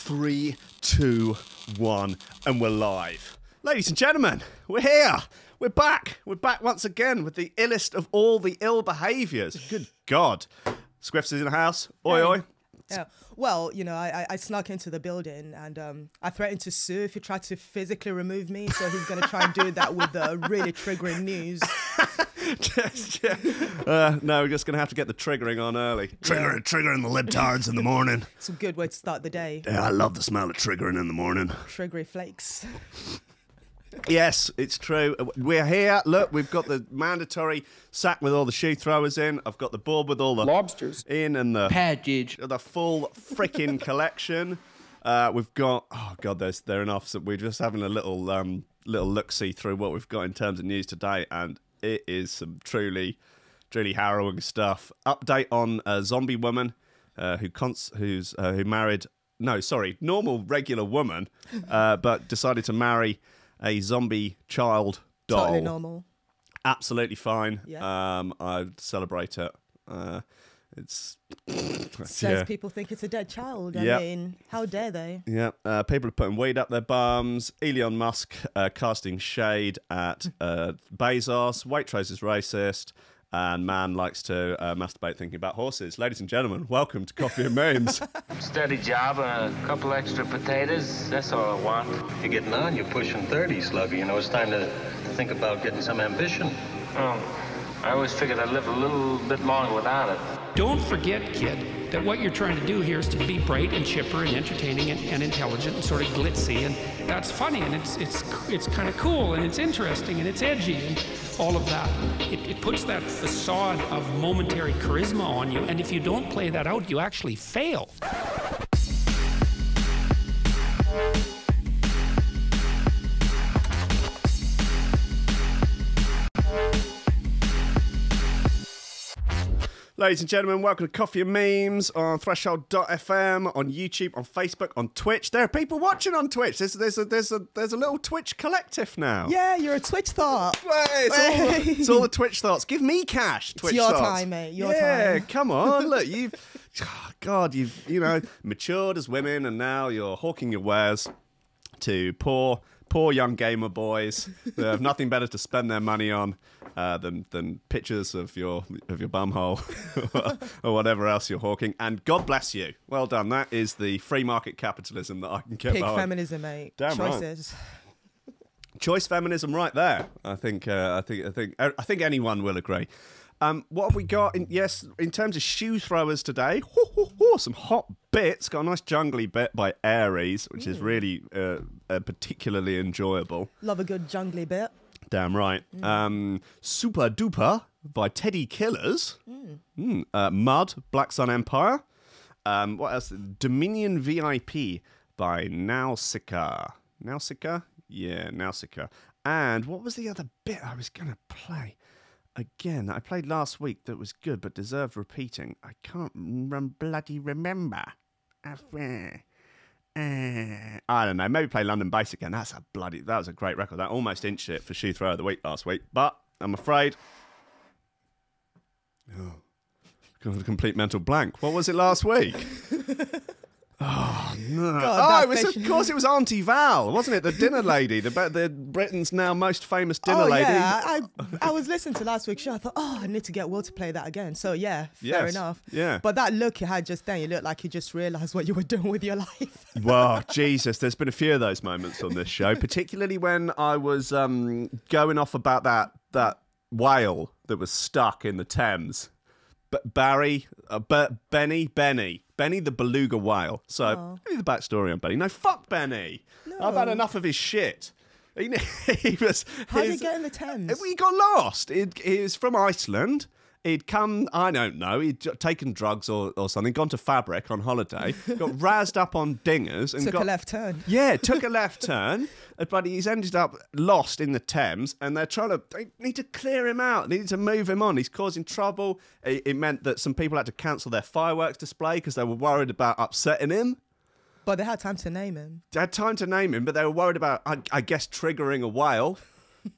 3, 2, 1, and we're live. Ladies and gentlemen, we're here. We're back. We're back once again with the illest of all the ill behaviours. Good God. Squiffs is in the house. Oi, oi. Yeah. Well, you know, I snuck into the building and I threatened to sue if he tried to physically remove me. So he's going to try and do that with the really triggering news. No, we're just going to have to get the triggering on early. Triggering the libtards in the morning. It's a good way to start the day. Yeah, I love the smell of triggering in the morning. Triggery flakes. Yes, it's true. We're here. Look, we've got the mandatory sack with all the shoe throwers in. I've got the board with all the lobsters in and the package, the full freaking collection. We've got, oh God, they're enough. So we're just having a little look-see through what we've got in terms of news today, and it is some truly harrowing stuff. Update on a zombie woman who married, normal regular woman, but decided to marry a zombie child doll. Totally normal. Absolutely fine. Yeah. I celebrate it. Says people think it's a dead child. I mean, how dare they? Yeah. People are putting weed up their bums. Elon Musk casting shade at Bezos. Waitrose is racist. And man likes to masturbate thinking about horses. Ladies and gentlemen, welcome to Coffee and Memes. Steady job and a couple extra potatoes. That's all I want. You're getting on. You're pushing 30, Slugger. You know, it's time to think about getting some ambition. Oh, I always figured I'd live a little bit longer without it. Don't forget, kid, that what you're trying to do here is to be bright and chipper and entertaining and intelligent and sort of glitzy, and that's funny, and it's kind of cool, and it's interesting, and it's edgy, and all of that. It puts that facade of momentary charisma on you, and if you don't play that out, you actually fail. Ladies and gentlemen, welcome to Coffee and Memes on Threshold.fm, on YouTube, on Facebook, on Twitch. There are people watching on Twitch. There's a little Twitch collective now. Yeah, you're a Twitch thought. It's all the Twitch thoughts. Give me cash, Twitch thoughts. It's your time, mate. Your time. Yeah, come on. Look, you've matured as women, and now you're hawking your wares to poor young gamer boys who have nothing better to spend their money on than pictures of your bumhole or whatever else you're hawking. And God bless you. Well done. That is the free market capitalism that I can get behind. Pig feminism, mate. Damn Choices. Right. Choice feminism, right there. I think anyone will agree. What have we got? In terms of shoe throwers today, some hot bits. Got a nice jungly bit by Aries, which is really particularly enjoyable. Love a good jungly bit. Damn right. Supah Dupah by Teddy Killaz. Mud, Black Sun Empire. What else? Dominion VIP by Nausika. Nausika? Yeah, Nausika. And what was the other bit I was going to play? Again, that I played last week that was good but deserved repeating. I can't bloody remember. I don't know. Maybe play London Bass again. That was a great record. That almost inched it for Shoe Thrower of the Week last week. But I'm afraid, got a complete mental blank. What was it last week? Oh no! God, of course it was Auntie Val, wasn't it? The dinner lady, the Britain's now most famous dinner lady. Yeah, I was listening to last week's show. I thought, I need to get Will to play that again. So yeah, fair enough. Yeah. But that look you had just then, you looked like you just realised what you were doing with your life. Well, Jesus, there's been a few of those moments on this show, particularly when I was going off about that whale that was stuck in the Thames. Benny the beluga whale. So, give me the backstory on Benny. No, fuck Benny. No. I've had enough of his shit. How did he get in the Thames? He got lost. He was from Iceland. He'd come, I don't know, he'd taken drugs or something, gone to Fabric on holiday, got razzed up on dingers. And took a left turn. Yeah, took a left turn, but he's ended up lost in the Thames, and they need to clear him out. They need to move him on. He's causing trouble. It meant that some people had to cancel their fireworks display because they were worried about upsetting him. But they had time to name him. They had time to name him, but they were worried about, I guess, triggering a whale.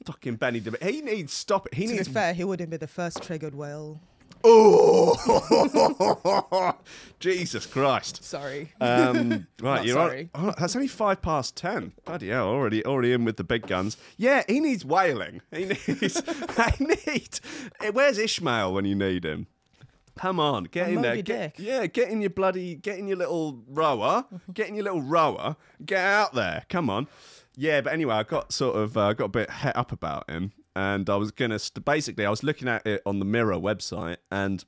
Fucking Benny. He needs stop it. To be fair, he wouldn't be the first triggered whale. Oh, Jesus Christ! Sorry. Right, you're sorry. on. Oh, that's only 10:05. Bloody hell! Already in with the big guns. Yeah, he needs whaling. He needs. Where's Ishmael when you need him? Come on, get in there. Get in your little rower. Get in your little rower. Get out there. Come on. Yeah, but anyway, I got got a bit het up about him, and I was gonna basically I was looking at it on the Mirror website, and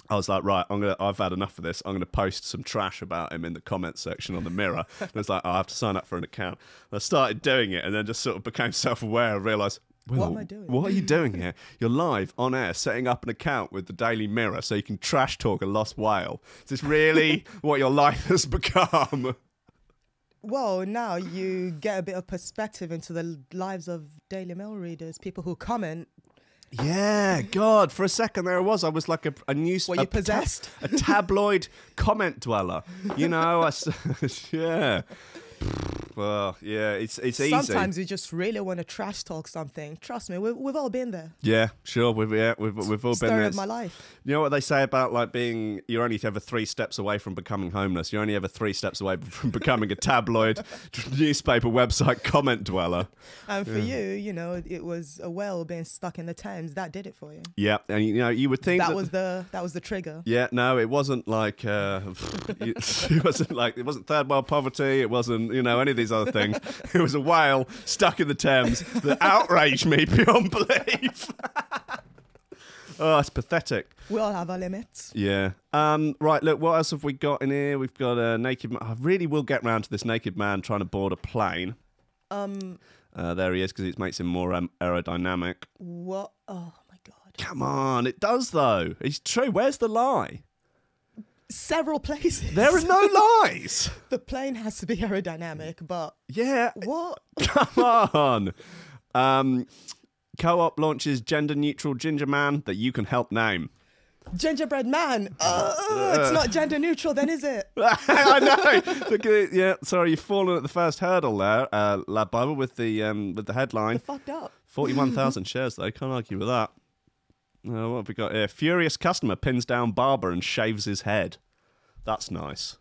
I was like, right, I've had enough of this. I'm gonna post some trash about him in the comments section on the Mirror. And I was like, I have to sign up for an account. And I started doing it, and then just sort of became self-aware and realised, Will, what am I doing? What are you doing here? You're live on air, setting up an account with the Daily Mirror so you can trash talk a lost whale. Is this really what your life has become? Well, now you get a bit of perspective into the lives of Daily Mail readers, people who comment. Yeah, God, for a second there I was like a news... Were you possessed? A tabloid comment dweller. You know, yeah. Well, yeah, it's easy. Sometimes you just really want to trash talk something. Trust me, we've all been there. Yeah, sure, we've all been there. Story of my life. You know what they say about like you're only ever 3 steps away from becoming homeless. You're only ever 3 steps away from becoming a tabloid newspaper website comment dweller. And for you know, it was a whale being stuck in the Thames that did it for you. Yeah, and you know, you would think that was the trigger. Yeah, no, it wasn't like it wasn't third world poverty. It wasn't, you know, any of these other things. It was a whale stuck in the Thames that outraged me beyond belief. Oh, it's pathetic. We all have our limits. Yeah. Right, look, what else have we got in here? We've got a naked man. I really will get round to this naked man trying to board a plane. There he is, because it makes him more aerodynamic. What? Oh, my God. Come on, it does, though. It's true. Where's the lie? Several places. There are no lies. The plane has to be aerodynamic, but... Yeah. What? Come on. Co-op launches gender-neutral ginger man that you can help name. Gingerbread man. It's not gender-neutral then, is it? I know. Look at it. Yeah, sorry, you've fallen at the first hurdle there, Lad Bible, with the headline. They're fucked up. 41,000 shares, though. Can't argue with that. What have we got here? Furious customer pins down barber and shaves his head. That's nice.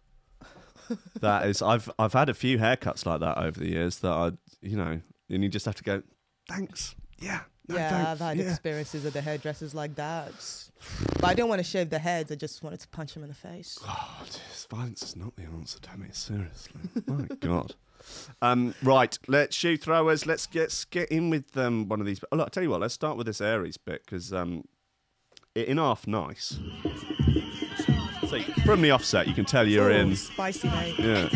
That is. I've had a few haircuts like that over the years that and you just have to go, thanks. Yeah. No, yeah, thanks. I've had experiences with the hairdressers like that. But I didn't want to shave the heads. I just wanted to punch him in the face. Oh, violence is not the answer, Tammy. Seriously. My God. Right, let's shoe throwers. Let's get in with one of these. Oh, look, I'll tell you what, let's start with this Aries bit, because in half nice. So from the offset, you can tell you're in. Spicy, mate. Yeah.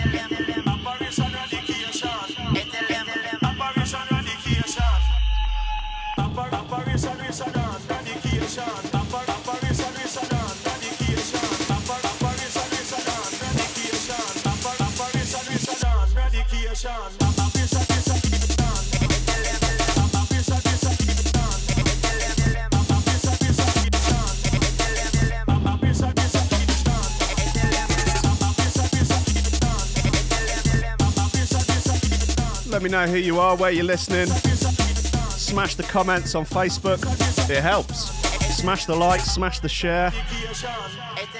Let me know who you are, where you're listening. Smash the comments on Facebook. It helps. Smash the like, smash the share.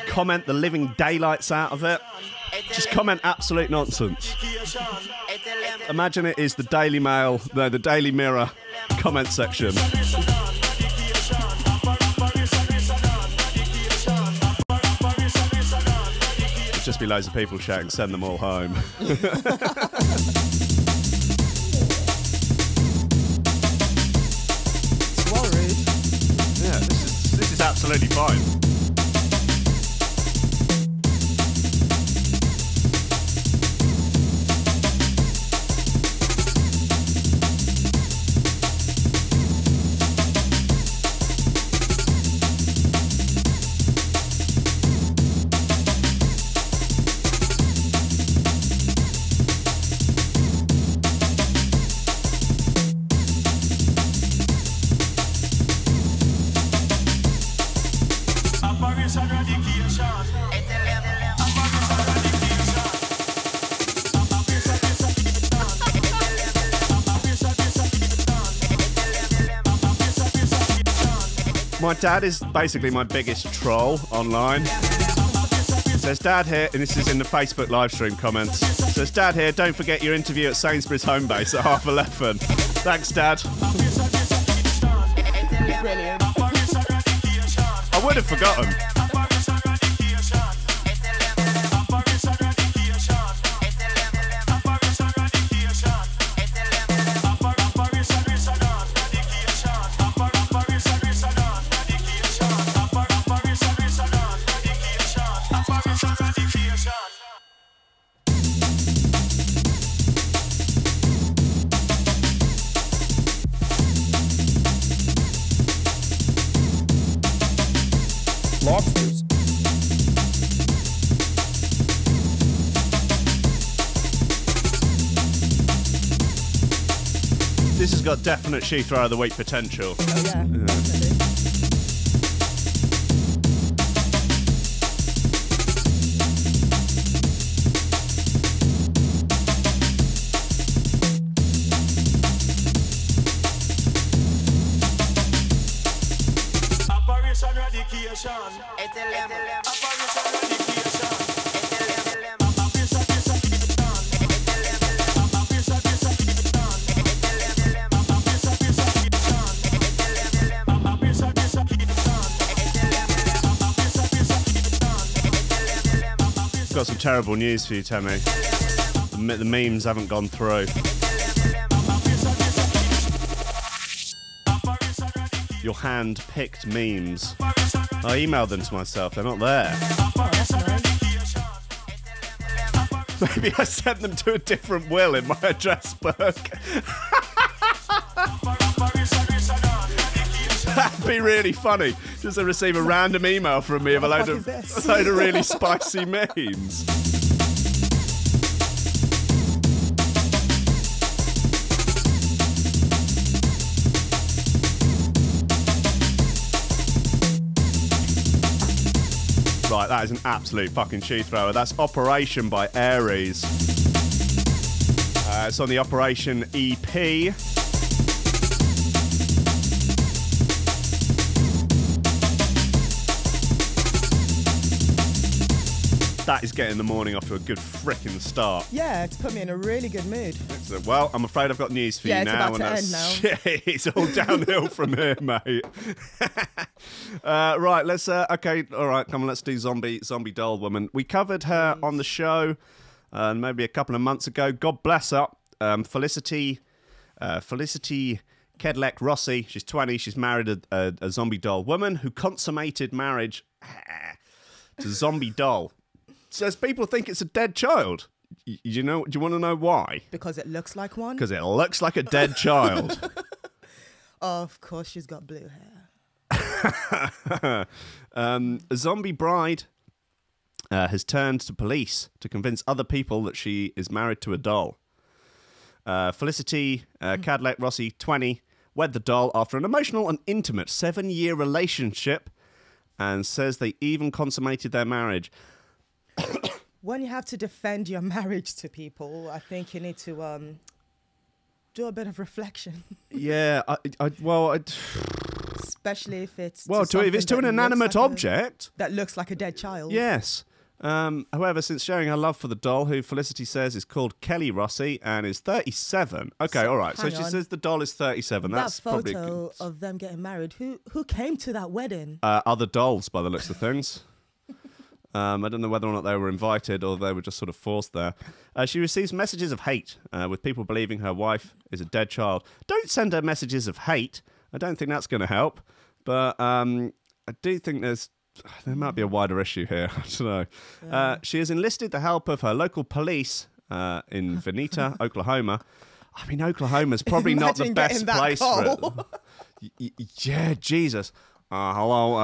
Comment the living daylights out of it. Just comment absolute nonsense. Imagine it is the Daily Mail, no, the Daily Mirror comment section. It'd just be loads of people shouting, send them all home. This is absolutely fine. My dad is basically my biggest troll online. Says, Dad here, and this is in the Facebook live stream comments. Says, Dad here, don't forget your interview at Sainsbury's home base at 11:30. Thanks, Dad. Brilliant. I would have forgotten. Lobsters. This has got definite she throw of the week potential. Oh, yeah. Definitely. Got some terrible news for you, Tammy. The memes haven't gone through. Your hand-picked memes. I emailed them to myself. They're not there. Oh, that's nice. Maybe I sent them to a different Will in my address book. That'd be really funny. Just to receive a random email from me of a load of really spicy memes. Right, that is an absolute fucking shoe thrower. That's Operation by Aries. It's on the Operation EP. That is getting the morning off to a good frickin' start. Yeah, it's put me in a really good mood. Excellent. Well, I'm afraid I've got news for you now. It's about to end now. Shit, it's all downhill from here, mate. Right, let's. Okay, all right. Come on, let's do zombie doll woman. We covered her on the show, maybe a couple of months ago. God bless her. Felicity Kedlek Rossi. She's 20. She's married a zombie doll woman who consummated marriage to zombie doll. Says people think it's a dead child. Do you want to know why? Because it looks like one? Because it looks like a dead child. Of course she's got blue hair. A zombie bride has turned to police to convince other people that she is married to a doll. Felicity Cadlett Rossi, 20, wed the doll after an emotional and intimate 7-year relationship and says they even consummated their marriage. When you have to defend your marriage to people, I think you need to do a bit of reflection. Yeah, especially if it's if it's to an inanimate object that looks like a dead child. Yes. However, since sharing her love for the doll, who Felicity says is called Kelly Rossi and is 37. Okay, all right. So she says the doll is 37. That's that probably photo of them getting married. Who came to that wedding? Other dolls, by the looks of things. I don't know whether or not they were invited or they were just sort of forced there. She receives messages of hate, with people believing her wife is a dead child. Don't send her messages of hate. I don't think that's going to help. But I do think there might be a wider issue here. I don't know. Yeah. She has enlisted the help of her local police in Veneta, Oklahoma. I mean, Oklahoma's probably not the best place for it. Yeah, Jesus. Hello,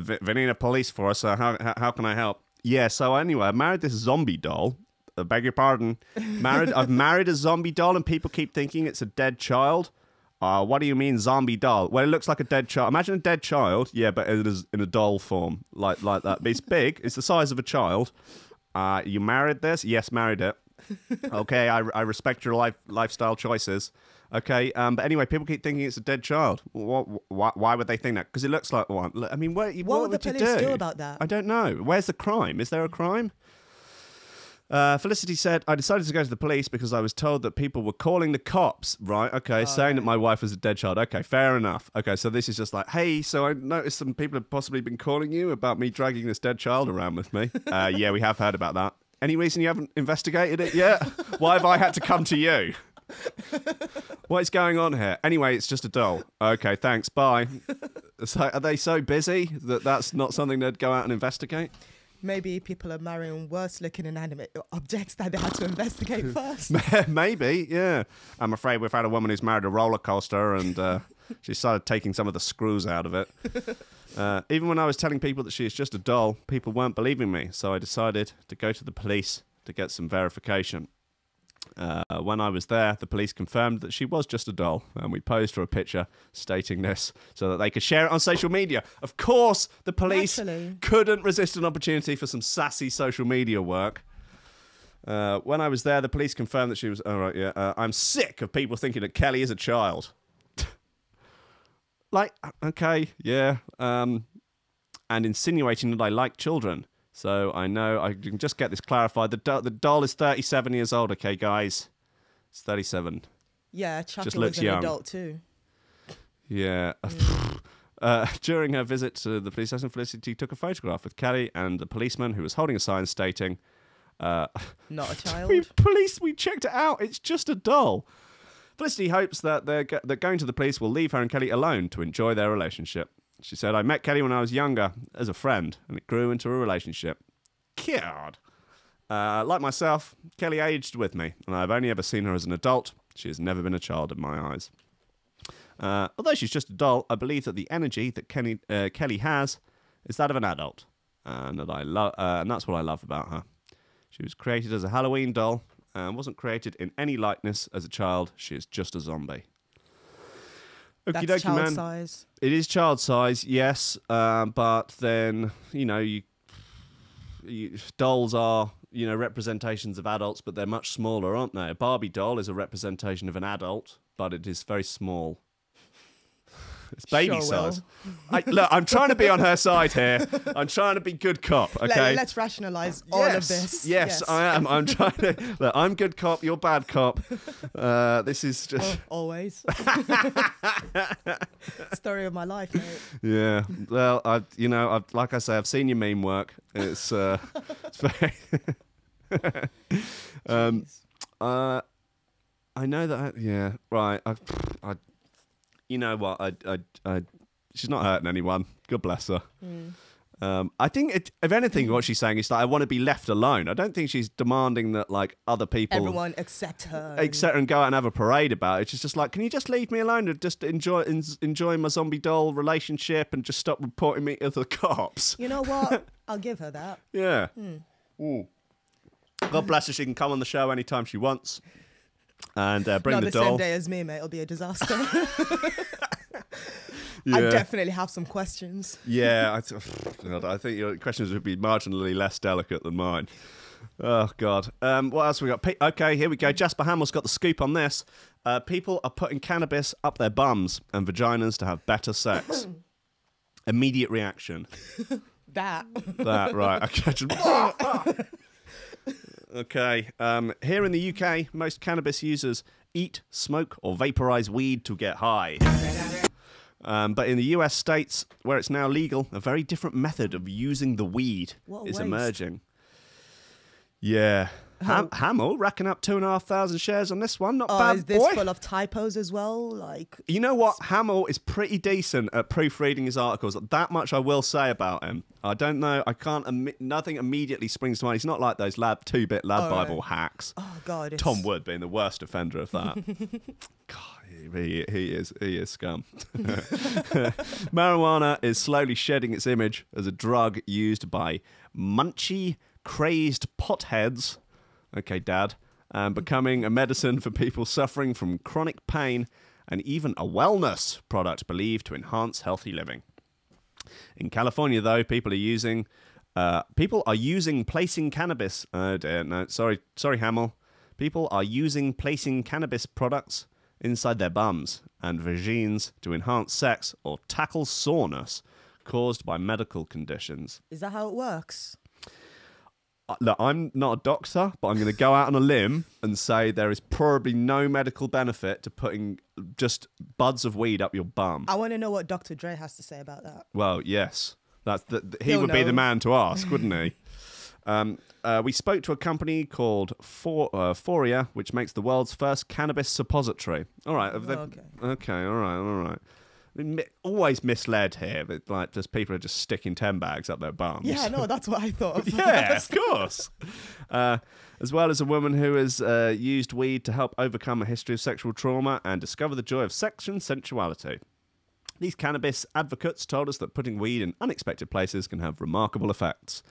Veneta Police Force. How can I help? Yeah, so anyway, I married this zombie doll. I beg your pardon. I've married a zombie doll and people keep thinking it's a dead child. What do you mean zombie doll? Well, it looks like a dead child. Imagine a dead child, yeah, but it is in a doll form, like that. But it's big. It's the size of a child. You married this? Yes, married it. Okay, I respect your lifestyle choices. Okay, but anyway, people keep thinking it's a dead child. Why would they think that? Because it looks like one. I mean, what would the police do about that? I don't know. Where's the crime? Is there a crime? Felicity said, I decided to go to the police because I was told that people were calling the cops. Right, okay, saying that my wife was a dead child. Okay, fair enough. Okay, so this is just like, hey, so I noticed some people have possibly been calling you about me dragging this dead child around with me. Yeah, we have heard about that. Any reason you haven't investigated it yet? Why have I had to come to you? What is going on here? Anyway, it's just a doll. Okay, thanks, bye. So, are they so busy that that's not something they'd go out and investigate? Maybe people are marrying worse-looking inanimate objects that they had to investigate first. Maybe, yeah. I'm afraid we've had a woman who's married a roller coaster and she started taking some of the screws out of it. Even when I was telling people that she is just a doll, people weren't believing me, so I decided to go to the police to get some verification. When I was there, the police confirmed that she was just a doll, and we posed for a picture stating this so that they could share it on social media. Of course, the police couldn't resist an opportunity for some sassy social media work. When I was there, the police confirmed that she was... All right, yeah. I'm sick of people thinking that Kelly is a child. Like, okay, yeah. And insinuating that I like children. So I know I can just get this clarified. The doll is 37 years old, okay, guys? It's 37. Yeah, Chucky just was looks an young. adult too. Yeah. During her visit to the police station, Felicity took a photograph with Kelly and the policeman who was holding a sign stating... Not a child? We checked it out. It's just a doll. Felicity hopes that that going to the police will leave her and Kelly alone to enjoy their relationship. She said, I met Kelly when I was younger as a friend, and it grew into a relationship. God. Like myself, Kelly aged with me, and I've only ever seen her as an adult. She has never been a child in my eyes. Although she's just a doll, I believe that the energy that Kelly has is that of an adult, and that's what I love about her. She was created as a Halloween doll, and wasn't created in any likeness as a child. She is just a zombie. Okie That's dokie, child man. size. It is child size, yes, but then, dolls are, representations of adults, but they're much smaller, aren't they? A Barbie doll is a representation of an adult, but it is very small. It's baby size. Look, I'm trying to be on her side here. I'm trying to be good cop, okay? Let's rationalise all of this. Yes, I am. I'm trying to... Look, I'm good cop, you're bad cop. This is just... Always. Story of my life, mate. Yeah. Well, like I say, I've seen your meme work. It's very... I know that... yeah, right. You know what? She's not hurting anyone. God bless her. I think, if anything, what she's saying is that I want to be left alone. I don't think she's demanding that, like, other people... Everyone accept her. Accept her and go out and have a parade about it. She's just like, can you just leave me alone and just enjoy my zombie doll relationship and just stop reporting me to the cops? You know what? I'll give her that. Yeah. God bless her. She can come on the show anytime she wants. And bring the doll. Not the same day as me, mate. It'll be a disaster. I definitely have some questions. Yeah, I think your questions would be marginally less delicate than mine. Oh, God. What else we got? Okay, here we go. Jasper Hamill's got the scoop on this. People are putting cannabis up their bums and vaginas to have better sex. Immediate reaction. That, right. Okay. Okay. Here in the UK, most cannabis users eat, smoke, or vaporize weed to get high. But in the US states, where it's now legal, a very different method of using the weed is emerging. Yeah. Hamill racking up 2,500 shares on this one. Not bad, is this boy. full of typos as well? Like, you know what? Hamill is pretty decent at proofreading his articles. That much I will say about him. I don't know. I can't. Nothing immediately springs to mind. He's not like those 2-bit lad Bible hacks. Oh God. Tom Wood being the worst offender of that. God, he is scum. Marijuana is slowly shedding its image as a drug used by munchy, crazed potheads. Okay, Dad. Becoming a medicine for people suffering from chronic pain and even a wellness product believed to enhance healthy living. In California, though, people are using placing cannabis. Oh dear, no, sorry, Hamill. People are placing cannabis products inside their bums and vagines to enhance sex or tackle soreness caused by medical conditions. Is that how it works? Look, I'm not a doctor, but I'm going to go out on a limb and say there is probably no medical benefit to putting just buds of weed up your bum. I want to know what Dr. Dre has to say about that. Well, yes. He would be the man to ask, wouldn't he? We spoke to a company called Foria, which makes the world's first cannabis suppository. All right. Okay, all right. Always misled here, but like just people are just sticking 10 bags up their bums. Yeah, no, that's what I thought of. Yeah, of course. As well as a woman who has used weed to help overcome a history of sexual trauma and discover the joy of sex and sensuality. These cannabis advocates told us that putting weed in unexpected places can have remarkable effects.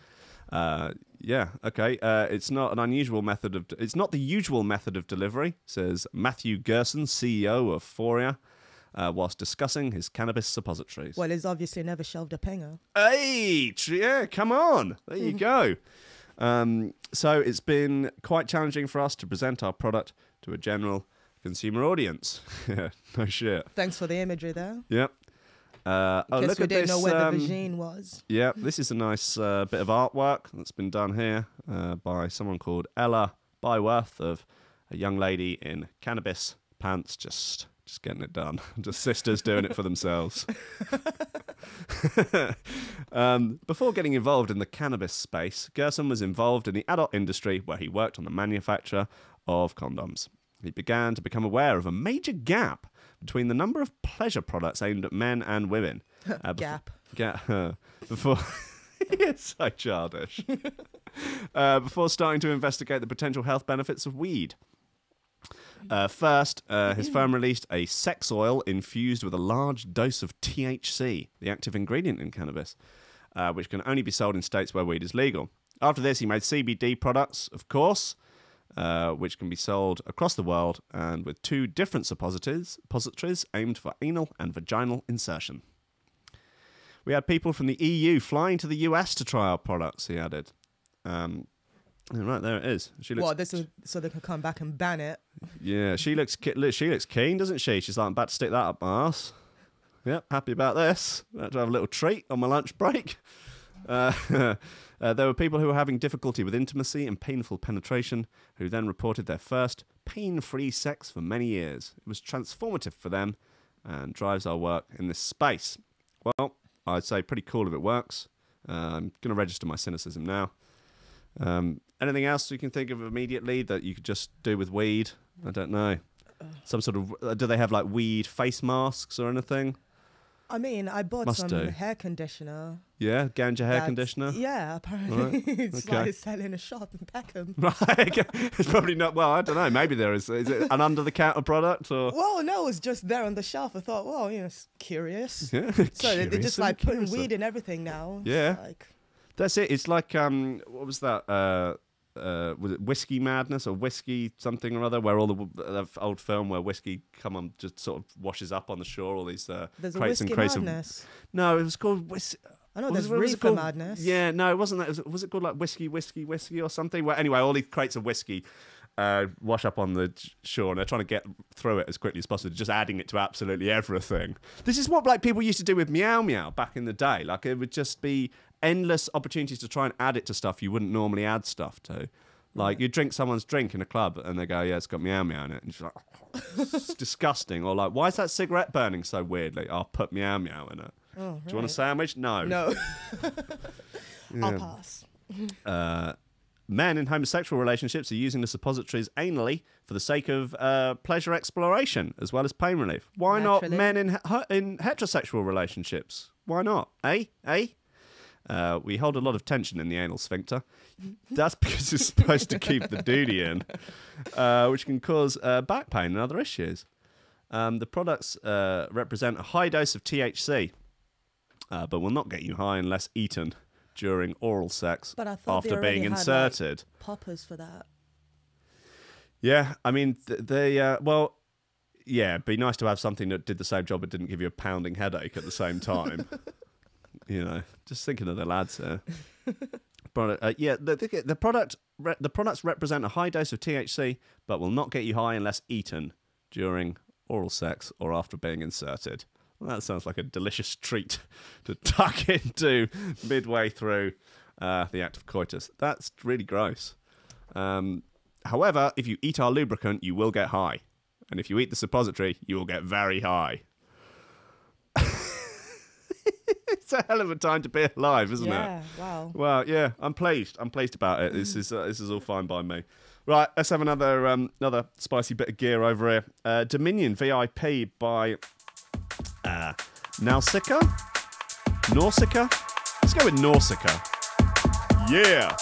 It's not the usual method of delivery, says Matthieu Gerson, CEO of Foria, whilst discussing his cannabis suppositories. Well, he's obviously never shelved a penga. Hey, yeah, come on. There you go. So it's been quite challenging for us to present our product to a general consumer audience. Yeah, no shit. Thanks for the imagery there. Yep. Guess we didn't know where the vagine was. Yeah, this is a nice bit of artwork that's been done here by someone called Ella Byworth, of a young lady in cannabis pants, just getting it done. Just sisters doing it for themselves. Before getting involved in the cannabis space, Gerson was involved in the adult industry where he worked on the manufacture of condoms. He began to become aware of a major gap between the number of pleasure products aimed at men and women. Before it's so childish. Before starting to investigate the potential health benefits of weed. First, his firm released a sex oil infused with a large dose of THC, the active ingredient in cannabis, which can only be sold in states where weed is legal. After this, he made CBD products, of course, which can be sold across the world, and with 2 different suppositories aimed for anal and vaginal insertion. We had people from the EU flying to the US to try our products, he added. Right, there it is. She looks, this is so they can come back and ban it. Yeah, she looks keen, doesn't she? She's like, I'm about to stick that up my arse. Yep, happy about this. About to have a little treat on my lunch break. There were people who were having difficulty with intimacy and painful penetration, who then reported their first pain-free sex for many years. It was transformative for them and drives our work in this space. Well, I'd say pretty cool if it works. I'm going to register my cynicism now. Anything else you can think of immediately that you could just do with weed? I don't know. Some sort of... do they have like weed face masks or anything? I mean, I bought some hair conditioner. Yeah, ganja hair conditioner? Yeah, apparently. Right. It's like selling a shop in Peckham. Right. It's probably not... Well, I don't know. Maybe there is. Is it an under-the-counter product? Or? Well, no, it's just there on the shelf. I thought, well, it's curious. Yeah, so they're just like putting weed in everything now. Yeah. Like... That's it. It's like, what was that? Was it Whiskey Madness or Whiskey something or other, where all the old film where whiskey just sort of washes up on the shore, all these there's crates a and crates Madness. No, it was called Whiskey. I know there's Reefer Madness. Yeah, no, it wasn't that. Was it called like Whiskey or something? Well, anyway, all these crates of whiskey wash up on the shore, and they're trying to get through it as quickly as possible, just adding it to absolutely everything. This is what like people used to do with Meow Meow back in the day. Like it would just be endless opportunities to try and add it to stuff you wouldn't normally add stuff to. Like, you drink someone's drink in a club and they go, yeah, it's got Meow Meow in it. And you're like, oh, it's disgusting. Or like, why is that cigarette burning so weirdly? I'll put Meow Meow in it. Oh, right. Do you want a sandwich? No. No. Yeah. I'll pass. Men in homosexual relationships are using the suppositories anally for the sake of pleasure exploration as well as pain relief. Why not men in heterosexual relationships? Why not? We hold a lot of tension in the anal sphincter. That's because it's supposed to keep the duty in, which can cause back pain and other issues. The products represent a high dose of THC, but will not get you high unless eaten during oral sex after being inserted. Had, like, poppers for that. Yeah, I mean, it'd be nice to have something that did the same job but didn't give you a pounding headache at the same time. You know, just thinking of the lads there. Product, yeah, the products represent a high dose of THC, but will not get you high unless eaten during oral sex or after being inserted. Well, that sounds like a delicious treat to tuck into midway through the act of coitus. That's really gross. However, if you eat our lubricant, you will get high. And if you eat the suppository, you will get very high. It's a hell of a time to be alive, isn't it? Yeah, wow. Well, yeah, I'm pleased. I'm pleased about it. This is all fine by me. Right, let's have another spicy bit of gear over here. Dominion VIP by Nausika? Nausika? Let's go with Nausika. Yeah!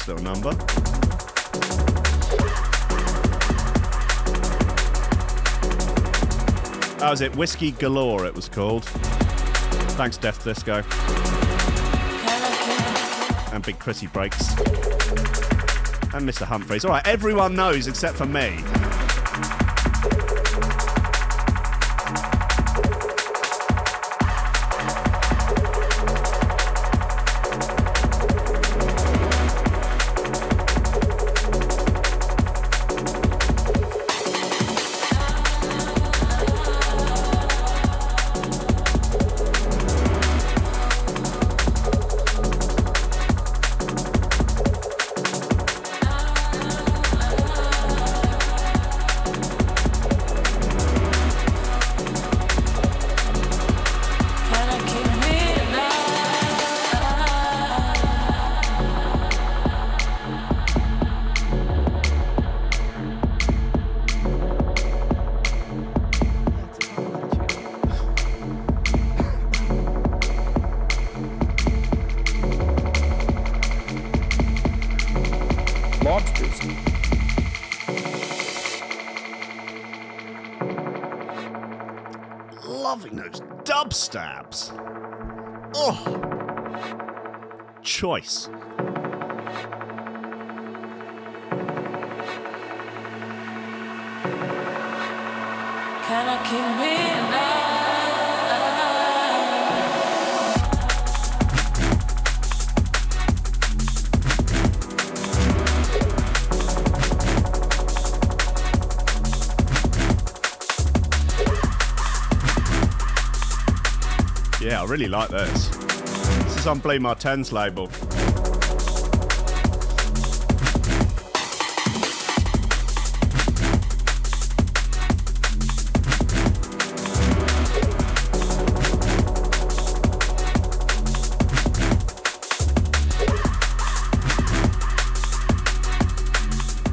Little number. How was it? Whiskey Galore, it was called. Thanks, Death Disco. And Big Chrissy Breaks. And Mr. Humphreys. All right, everyone knows except for me. Loving those dub stabs. Oh, choice. Can I keep me alive? Yeah, I really like this. This is on Blue Martens label.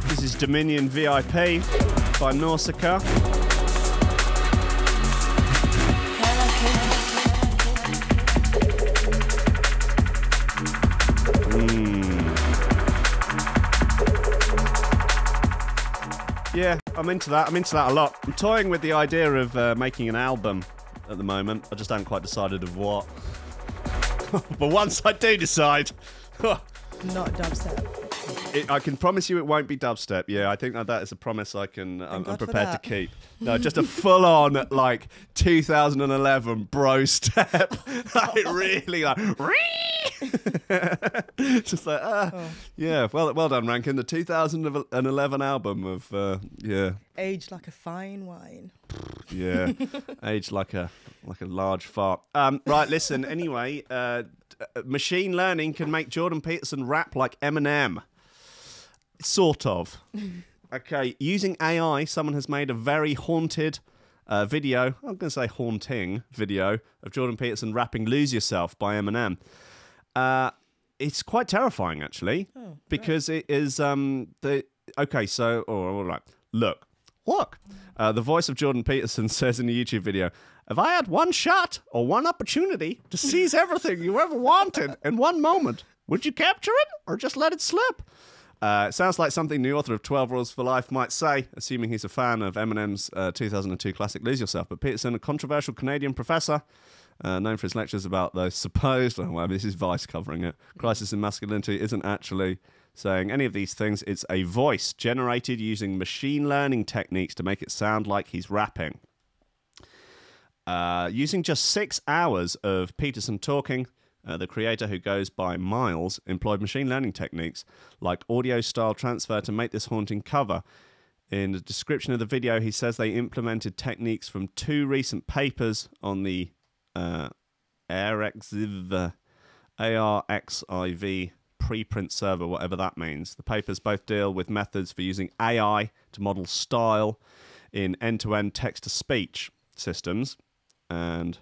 This is Dominion VIP by Nausika. Yeah, I'm into that. I'm into that a lot. I'm toying with the idea of making an album at the moment. I just haven't quite decided of what. But once I do decide... Not dubstep. I can promise you it won't be dubstep. Yeah, I think that is a promise I'm prepared to keep. No, just a full-on like 2011 bro step. Like really like. Just like yeah. Well done, Rankin. The 2011 album of Aged like a fine wine. Yeah, aged like a large fart. Right, listen. Anyway, machine learning can make Jordan Peterson rap like Eminem. Sort of. Okay, using AI, someone has made a very haunted video. I'm going to say haunting video of Jordan Peterson rapping "Lose Yourself" by Eminem. It's quite terrifying, actually, because it is okay. So, all right, look. The voice of Jordan Peterson says in the YouTube video, "If I had one shot or one opportunity to seize everything you ever wanted in one moment, would you capture it or just let it slip?" It sounds like something the author of 12 Rules for Life might say, assuming he's a fan of Eminem's 2002 classic Lose Yourself. But Peterson, a controversial Canadian professor, known for his lectures about the supposed, this is Vice covering it, crisis in masculinity, isn't actually saying any of these things. It's a voice generated using machine learning techniques to make it sound like he's rapping. Using just 6 hours of Peterson talking, the creator, who goes by Miles, employed machine learning techniques like audio-style transfer to make this haunting cover. In the description of the video, he says they implemented techniques from 2 recent papers on the ARXIV preprint server, whatever that means. The papers both deal with methods for using AI to model style in end-to-end text-to-speech systems and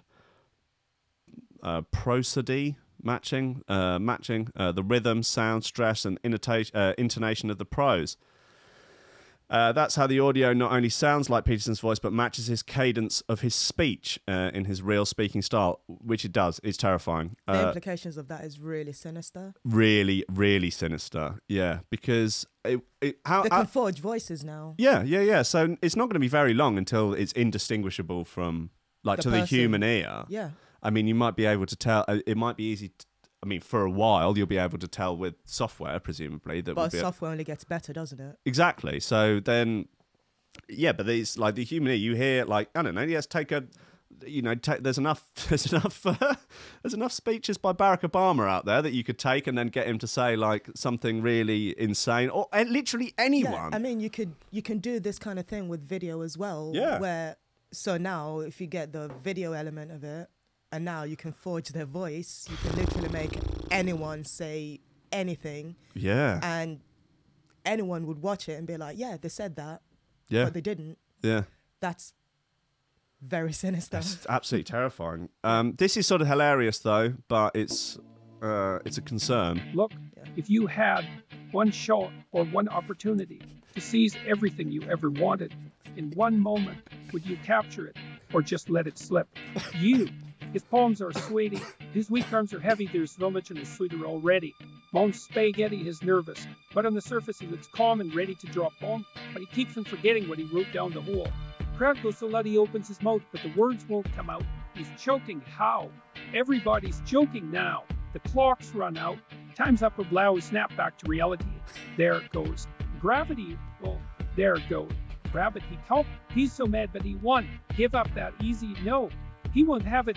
prosody matching the rhythm, sound, stress, and intonation of the prose. That's how the audio not only sounds like Peterson's voice, but matches his cadence of his speech in his real speaking style, which it does. It's terrifying. The implications of that is really sinister. Really, really sinister. Yeah, because they can forge voices now. Yeah. So it's not going to be very long until it's indistinguishable from the human ear. Yeah. I mean, you might be able to tell. It might be easy. For a while, you'll be able to tell with software, presumably. But software only gets better, doesn't it? Exactly. So then, yeah, but it's like the human ear. You hear, like, I don't know. Yes, there's enough speeches by Barack Obama out there that you could take and then get him to say like something really insane, or literally anyone. Yeah, I mean, you can do this kind of thing with video as well. Yeah. So now, if you get the video element of it, and now you can forge their voice. You can literally make anyone say anything. Yeah. And anyone would watch it and be like, yeah, they said that. Yeah. But they didn't. Yeah. That's very sinister. That's absolutely terrifying. This is sort of hilarious, though, but it's a concern. Look, if you had one shot or one opportunity to seize everything you ever wanted in one moment, would you capture it or just let it slip? His palms are sweaty, his weak arms are heavy, there's vomit in his sweater already. Mom's spaghetti is nervous, but on the surface he looks calm and ready to drop bomb, but he keeps on forgetting what he wrote down the hole. The crowd goes so loud he opens his mouth, but the words won't come out. He's choking. How? Everybody's choking now. The clock's run out. Time's up, or blow, snap back to reality. There it goes. Gravity, well, there it goes. Grab it, he can't. He's so mad, but he won. Give up that easy, no. He won't have it,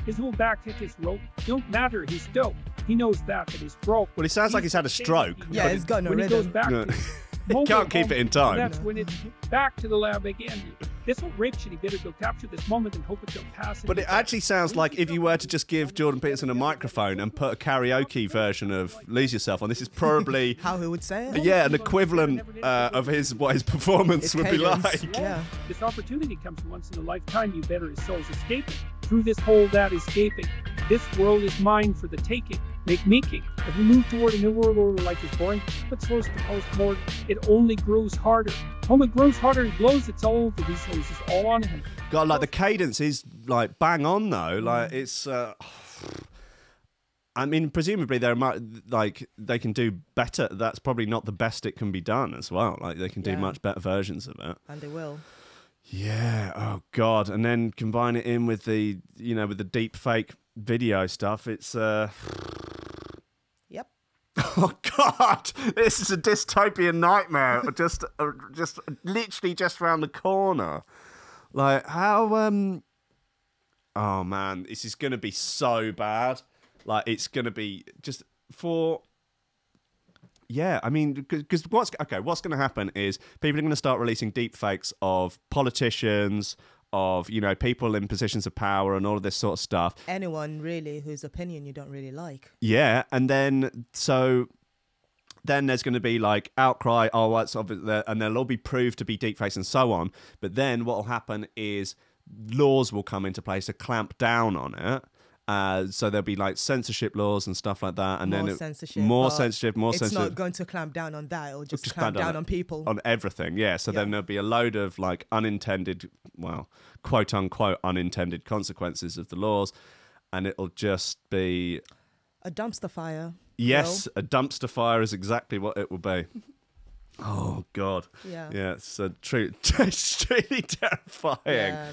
His whole back hit his rope. Don't matter, he's dope. He knows that he's broke. Well, it sounds like he's had a stroke. Yeah, he's got no rhythm. When he goes back He can't keep it in time. That's when it's back to the lab again. This whole rape shit, he better go capture this moment and hope it don't pass. But it actually sounds like if you were to just give Jordan Peterson a microphone and put a karaoke version of Lose Yourself on, this is probably... how he would say it? Yeah, an equivalent of what his performance would be like. Yeah. This opportunity comes once in a lifetime, you better his soul's escaping. Through this hole that is gaping. This world is mine for the taking. Make making. If we move toward a new world where life is boring, but slows to post-mortem, it only grows harder. Home it grows harder, he blows, it's all over. These hoes is all on him. God, like the cadence is like bang on though. Like it's I mean, presumably they can do better. That's probably not the best it can be done as well. Like they can do much better versions of it. And they will. Yeah. Oh God. And then combine it in with the deep fake video stuff. It's Yep. Oh God, this is a dystopian nightmare. just literally just around the corner. Like how? Oh man, this is gonna be so bad. Like it's gonna be just for. Yeah, I mean, because what's going to happen is people are going to start releasing deep fakes of politicians, of, you know, people in positions of power and all of this sort of stuff. Anyone, really, whose opinion you don't really like. Yeah, and then there's going to be, like, outcry, it's obvious, and they'll all be proved to be deep fakes and so on. But then what will happen is laws will come into place to clamp down on it. So there'll be like censorship laws and stuff like that, and More then censorship. It's not going to clamp down on that. It'll just clamp down on people. On everything, yeah. So then there'll be a load of like unintended, well, quote unquote unintended consequences of the laws, and it'll just be a dumpster fire. Yes, a dumpster fire is exactly what it will be. Oh God. Yeah. Yeah. It's it's really terrifying. Yeah.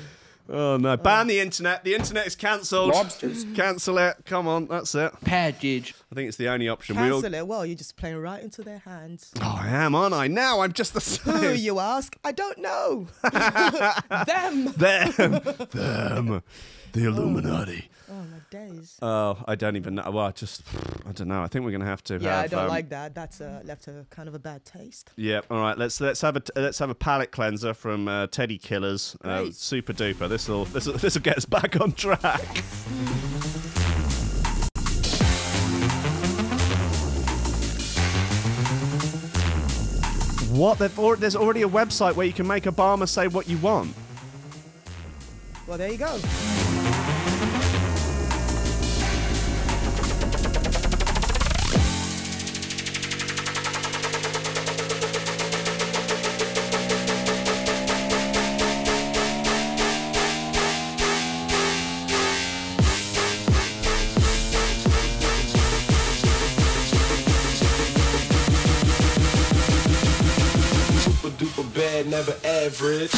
Oh no! Ban the internet. The internet is cancelled. Lobsters. Cancel it. Come on, that's it. Package. I think it's the only option. Cancel it. Well, you're just playing right into their hands. Oh, I am, aren't I? Now I'm just the same. Who, you ask? I don't know. Them. Them. The Illuminati. Oh, my days. Oh, I don't even know. Well, I don't know. I think we're gonna have to. Yeah, have, I don't like that. That's left a kind of a bad taste. Yeah. All right. Let's have a palate cleanser from Teddy Killaz. Super duper. This will get us back on track. What? There's already a website where you can make Obama say what you want. Well, there you go. Bad, never average.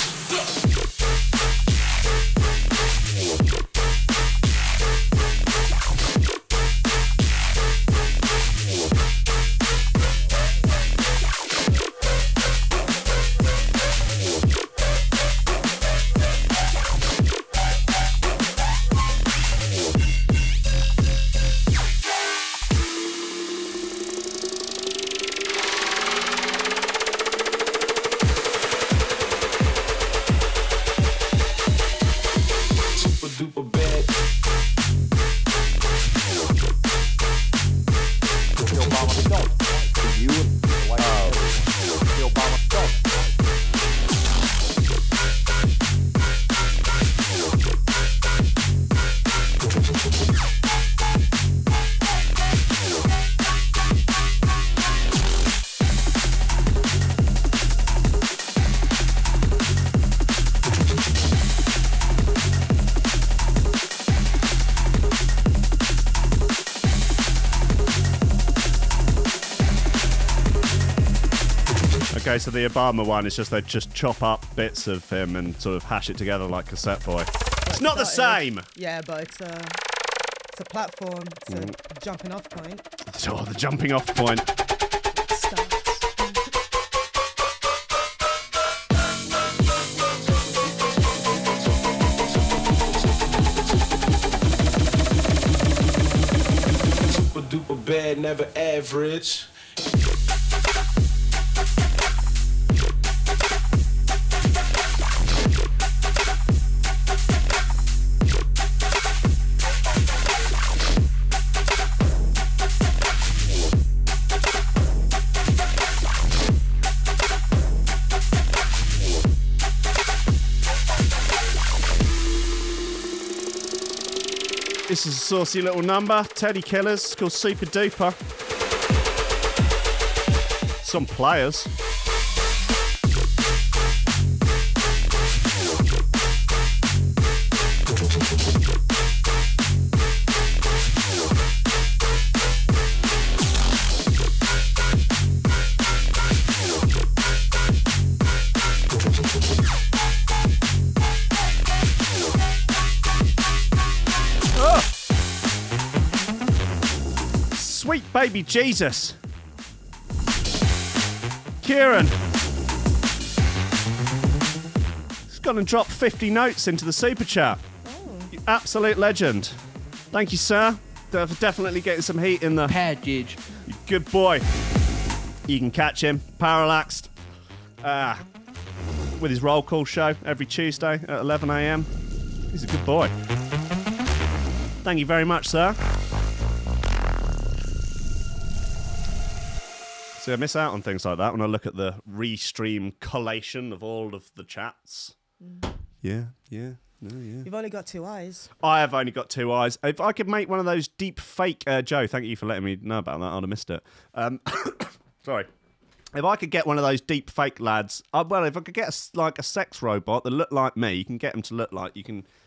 Okay, so the Obama one is just they just chop up bits of him and sort of hash it together like Cassette Boy. It's not the same. Yeah, but it's a platform. It's a jumping off point. Oh, the jumping off point. Super duper bad, never average. This is a saucy little number. Teddy Killaz. It's called Super Duper. Some players. Sweet baby Jesus. Ciarán. He's gone and dropped 50 notes into the super chat. You absolute legend. Thank you, sir. Definitely getting some heat in the package. Good boy. You can catch him parallaxed with his roll call show every Tuesday at 11 a.m. He's a good boy. Thank you very much, sir. See, I miss out on things like that when I look at the restream collation of all of the chats. Yeah. You've only got 2 eyes. I have only got 2 eyes. If I could make one of those deep fake... Joe, thank you for letting me know about that. I'd have missed it. Sorry. If I could get one of those deep fake lads... if I could get a sex robot that looked like me, you can get him to look like...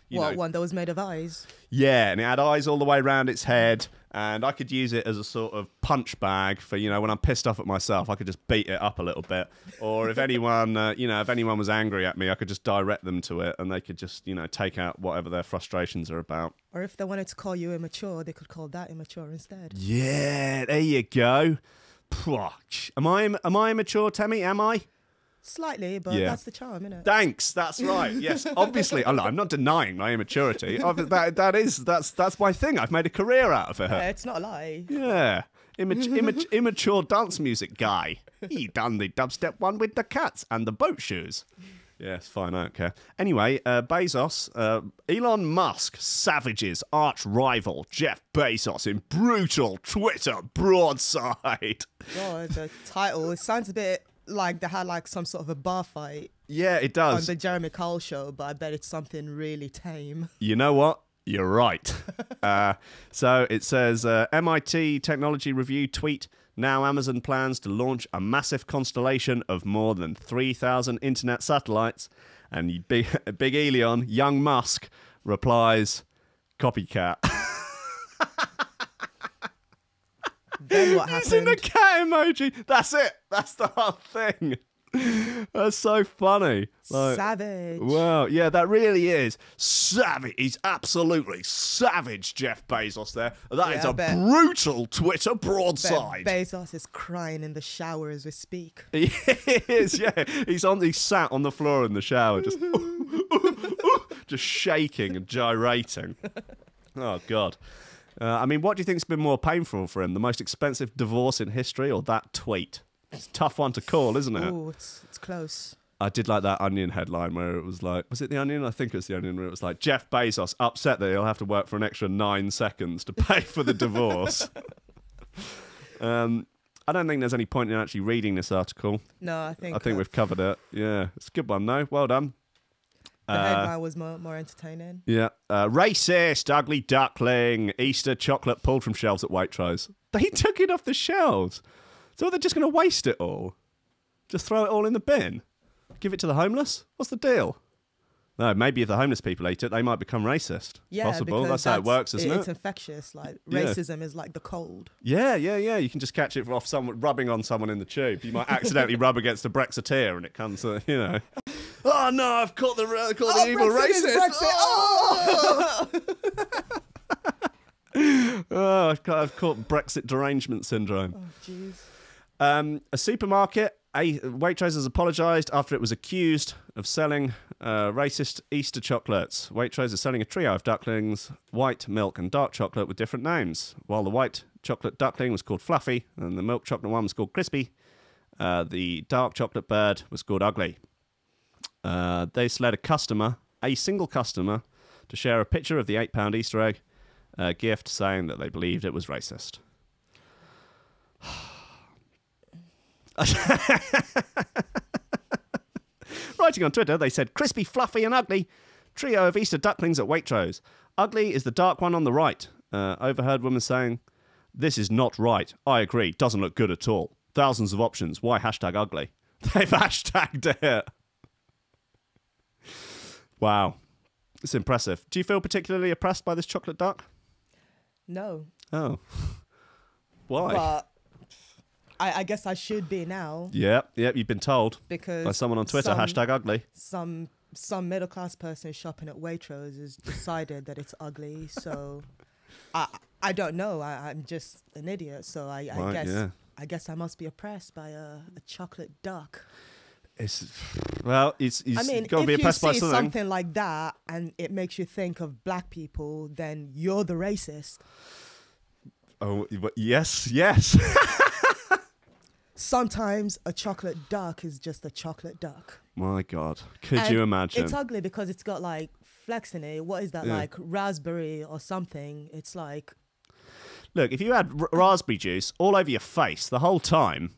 One that was made of eyes? Yeah, and it had eyes all the way around its head, and I could use it as a sort of punch bag for, when I'm pissed off at myself, I could just beat it up a little bit. Or if anyone, if anyone was angry at me, I could just direct them to it, and they could just, take out whatever their frustrations are about. Or if they wanted to call you immature, they could call that immature instead. Yeah, there you go. Am I immature, Temmie? Am I? Slightly, but that's the charm, isn't it? Thanks, that's right. Yes, obviously, I'm not denying my immaturity. That's my thing. I've made a career out of it. Yeah, it's not a lie. Yeah, immature dance music guy. He done the dubstep one with the cats and the boat shoes. Yes, fine, I don't care. Anyway, Bezos, Elon Musk savages arch rival Jeff Bezos in brutal Twitter broadside. God, the title, it sounds a bit like they had some sort of a bar fight. Yeah, it does. On the Jeremy Kyle show, but I bet it's something really tame. You know what? You're right. So it says, MIT Technology Review tweet, now Amazon plans to launch a massive constellation of more than 3,000 internet satellites. And big Elon, young Musk, replies, copycat. Then what happened? Using the cat emoji. That's it. That's the whole thing. That's so funny. Savage. Wow. Yeah, that really is savage. He's absolutely savage, Jeff Bezos there. That is a brutal Twitter broadside. Bezos is crying in the shower as we speak. He is, yeah. He's sat on the floor in the shower, just just shaking and gyrating. Oh, God. What do you think's been more painful for him? The most expensive divorce in history or that tweet? It's a tough one to call, isn't it? Oh, it's close. I did like that Onion headline where it was like, was it the Onion? I think it was the Onion, where it was like, Jeff Bezos upset that he'll have to work for an extra 9 seconds to pay for the divorce. I don't think there's any point in actually reading this article. No, I think we've covered it. Yeah, it's a good one, though. Well done. The headline was more entertaining. Yeah. Racist, ugly duckling, Easter chocolate pulled from shelves at Waitrose. They took it off the shelves. So they're just going to waste it all? Just throw it all in the bin? Give it to the homeless? What's the deal? No, maybe if the homeless people eat it, they might become racist. Yeah, possible. That's how it works, isn't it? It's infectious. Racism is like the cold. Yeah. You can just catch it off someone rubbing on someone in the tube. You might accidentally rub against a Brexiteer, and it comes, Oh no! I've caught the evil racist. Oh, I've caught Brexit derangement syndrome. Oh, jeez. A supermarket, Waitrose has apologised after it was accused of selling racist Easter chocolates. Waitrose is selling a trio of ducklings, white, milk and dark chocolate with different names. While the white chocolate duckling was called Fluffy and the milk chocolate one was called Crispy, the dark chocolate bird was called Ugly. They led a single customer, to share a picture of the £8 Easter egg gift, saying that they believed it was racist. Writing on Twitter, they said, crispy, fluffy and ugly. Trio of Easter ducklings at Waitrose. Ugly is the dark one on the right. Overheard woman saying, this is not right. I agree. Doesn't look good at all. Thousands of options. Why hashtag ugly? They've hashtagged it. Wow. It's impressive. Do you feel particularly oppressed by this chocolate duck? No. Oh. Why? But I guess I should be now. Yep, you've been told. Because by someone on Twitter, hashtag ugly. Some middle class person shopping at Waitrose has decided that it's ugly, so I don't know. I'm just an idiot, so I guess I guess I must be oppressed by a chocolate duck. It's I mean, got to be if you oppressed by see something. something like that and it makes you think of black people, then you're the racist. Oh, yes. Sometimes a chocolate duck is just a chocolate duck. My God, could And you imagine? It's ugly because it's got like flecks in it. What is that, like raspberry or something? It's like... Look, if you had raspberry juice all over your face the whole time,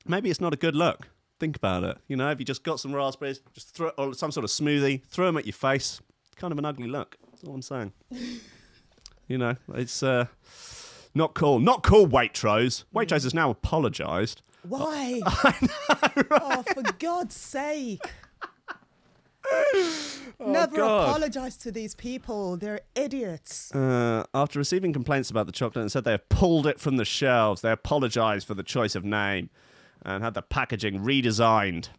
maybe it's not a good look. Think about it. You know, if you just got some raspberries, just throw or some sort of smoothie, throw them at your face. Kind of an ugly look. That's all I'm saying. You know, it's not cool. Not cool, Waitrose. Waitrose has now apologised. Why? I know, right? Oh, for God's sake. Never God. apologise to these people. They're idiots. After receiving complaints about the chocolate and said they have pulled it from the shelves, they apologised for the choice of name and had the packaging redesigned.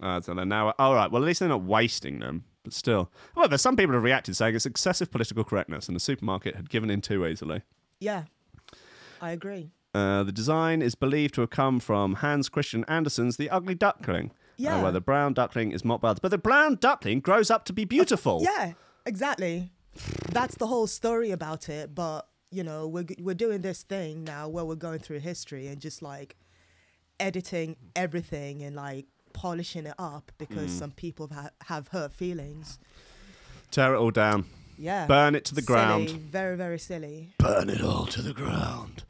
So they're now... All right, well, at least they're not wasting them, but still. However, some people have reacted saying it's excessive political correctness and the supermarket had given in too easily. Yeah, I agree. The design is believed to have come from Hans Christian Andersen's The Ugly Duckling. Yeah. Where the brown duckling is mock birds. But the brown duckling grows up to be beautiful. Yeah, exactly. That's the whole story about it. But, you know, we're doing this thing now where we're going through history and just, like, editing everything and, like, polishing it up because some people have hurt feelings. Tear it all down. Yeah. Burn it to the ground. Silly. Very, very silly. Burn it all to the ground.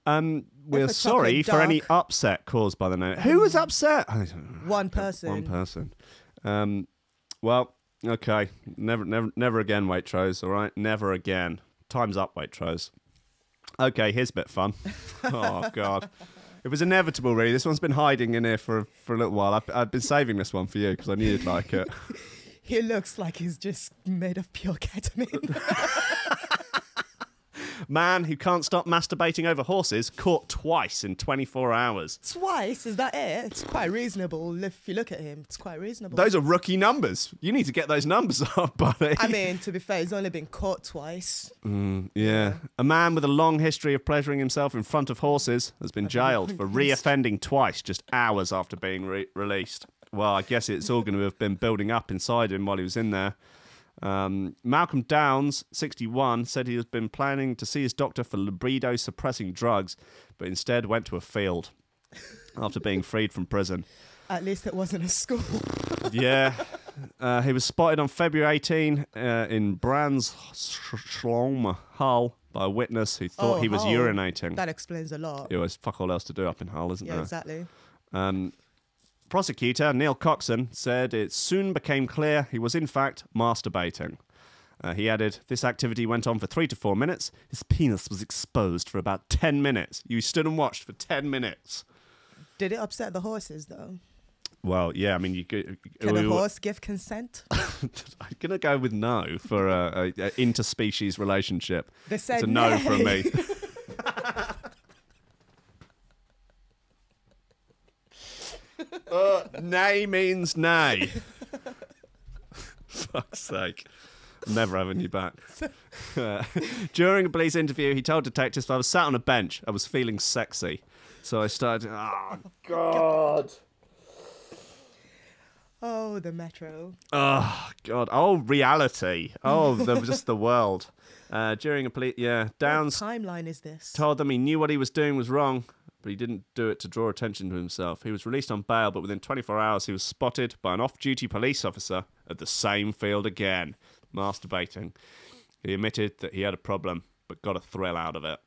We're If a sorry chocolate for any duck- upset caused by the name. Who was upset? One person. One person. Well, okay. Never again, Waitrose, all right? Never again. Time's up, Waitrose. Okay, here's a bit fun. Oh, God. It was inevitable, really. This one's been hiding in here for a little while. I've been saving this one for you because I knew you'd like it. He looks like he's just made of pure ketamine. Man who can't stop masturbating over horses caught twice in 24 hours. Twice? Is that it? It's quite reasonable. If you look at him, it's quite reasonable. Those are rookie numbers. You need to get those numbers up, buddy. I mean, to be fair, he's only been caught twice. Yeah. A man with a long history of pleasuring himself in front of horses has been jailed for re-offending twice just hours after being released. Well, I guess it's all going to have been building up inside him while he was in there. Malcolm Downs, 61, said he has been planning to see his doctor for libido-suppressing drugs, but instead went to a field after being freed from prison. At least it wasn't a school. Yeah. He was spotted on February 18 in Brandsholm, Hull, by a witness who thought he was Hull. urinating. That explains a lot. There was fuck all else to do up in Hull, isn't Yeah, there? exactly. Prosecutor Neil Coxon said it soon became clear he was in fact masturbating. He added, this activity went on for 3 to 4 minutes. His penis was exposed for about 10 minutes. You stood and watched for 10 minutes. Did it upset the horses, though? Well, yeah, I mean, you could... Can a horse give consent? I'm going to go with no for a interspecies relationship. They said it's a no from me. Nay means nay. Fuck's sake. I'm never having you back. During a police interview, he told detectives, I was sat on a bench. I was feeling sexy. So I started... Oh, God. Oh, the Metro. Oh, God. Oh, reality. Oh, just the world. During a police... Yeah, Downs What timeline is this? told them he knew what he was doing was wrong, but he didn't do it to draw attention to himself. He was released on bail, but within 24 hours he was spotted by an off-duty police officer at the same field again, masturbating. He admitted that he had a problem, but got a thrill out of it.